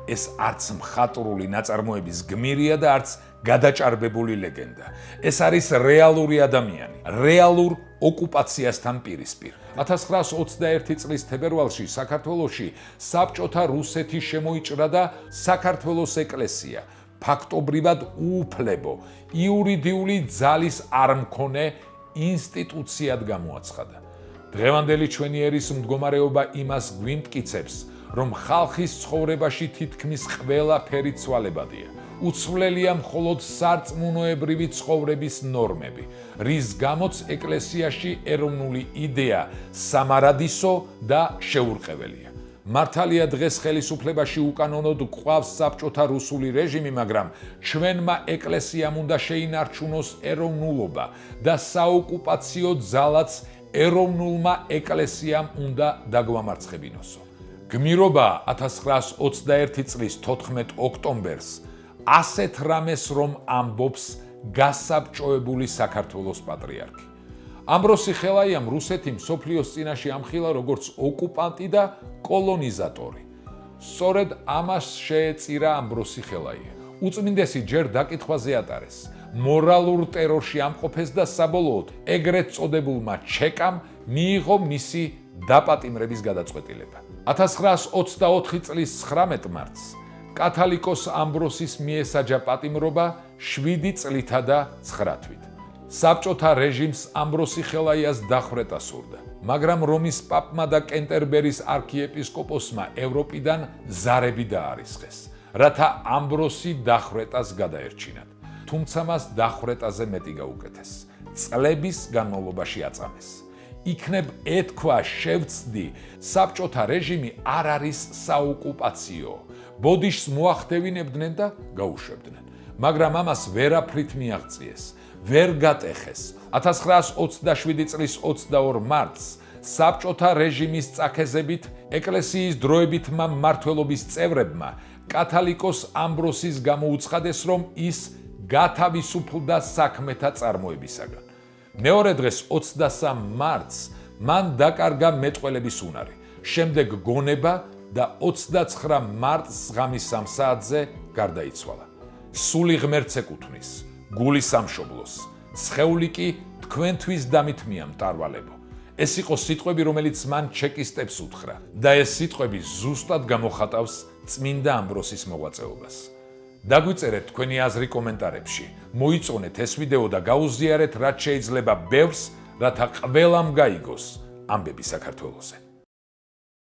ეს არც მხატვრული ნაწარმოების გმირია და არც გადაჭარბებული ლეგენდა. ეს არის რეალური ადამიანი, რეალურ ოკუპაციასთან პირისპირ. 1921 წლის თებერვალში საქართველოში საბჭოთა რუსეთი შემოიჭრა და საქართველოს ეკლესია ფაქტობრივად უუფლებო, იურიდიული ძალის არ მქონე ინსტიტუციად გამოაცხადა. დღევანდელი ჩვენი ერის მდგომარეობა იმას გვიმტკიცებს, რომ ხალხის ცხოვრებაში თითქმის ყველაფერი ცვალებადია. უცვლელია მხოლოდ სარწმუნოებრივი ცხოვრების ნორმები, რის გამოც ეკლესიაში ეროვნული იდეა სამარადისო და შეურყეველია. მართალია დღეს ხელისუფლებაში უკანონოდ გვყავს საბჭოთა რუსული რეჟიმი, მაგრამ ჩვენმა ეკლესიამ უნდა შეინარჩუნოს ეროვნულობა და საოკუპაციო ძალაც ეროვნულმა ეკლესიამ უნდა დაგვამარცხებინოსო. გმირობა 1921 წლის 14 ოქტომბერს ასეთ რამეს რომ ამბობს გასაბჭოებული საქართველოს პატრიარქი. ამბროსი ხელაიამ რუსეთი მსოფლიოს წინაშე ამხილა როგორც ოკუპანტი და კოლონიზატორი. სწორედ ამას შეეწირა ამბროსი ხელაია. უწმინდესი ჯერ დაკითხვაზე ატარეს, მორალურ ტერორში ამყოფეს და საბოლოოდ ეგრეთ წოდებულმა ჩეკამ მიიღო მისი დაპატიმრების გადაწყვეტილება. 1924 წლის 19 მარტს კათალიკოს ამბროსის მიესაჯა პატიმრობა 7 წლითა და 9 თვით. საბჭოთა რეჟიმს ამბროსი ხელაიას დახვრეტა სურდა, მაგრამ რომის პაპმა და კენტერბერის არქიეპისკოპოსმა ევროპიდან ზარები დაარისხეს, რათა ამბროსი დახვრეტას გადაერჩინათ. თუმცა მას დახვრეტაზე მეტი გაუკეთეს. წლების განმავლობაში აწამეს. იქნებ ეთქვა შევწდი, საბჭოთა რეჟიმი არ არის საოკუპაციო. ბოდიშს მოახდევინებდნენ და გაუშვებდნენ, მაგრამ ამას ვერაფრით მიაღწიეს, ვერ გატეხეს. 1927 წლის 22 მარტს საბჭოთა რეჟიმის წაქეზებით ეკლესიის დროებითმა მმართველობის წევრებმა კათალიკოს ამბროსის გამოუცხადეს, რომ ის გათავისუფლდა საქმეთა წარმოებისაგან. მეორე დღეს 23 მარტს მან დაკარგა მეტყველების უნარი. შემდეგ გონება და 29 მარტს ღამის 3 საათზე გარდაიცვალა. სული ღმერთს ეკუთვნის, გული სამშობლოს, სხეული კი თქვენთვის დამითმია მტარვალებო. ეს იყო სიტყვები, რომელიც მან ჩეკისტებს უთხრა და ეს სიტყვები ზუსტად გამოხატავს წმინდა ამბროსის მოღვაწეობას. დაგვიწერეთ თქვენი აზრი კომენტარებში, მოიწონეთ ეს ვიდეო და გაუზიარეთ რაც შეიძლება ბევრს, რათა ყველამ გაიგოს ამბები საქართველოზე.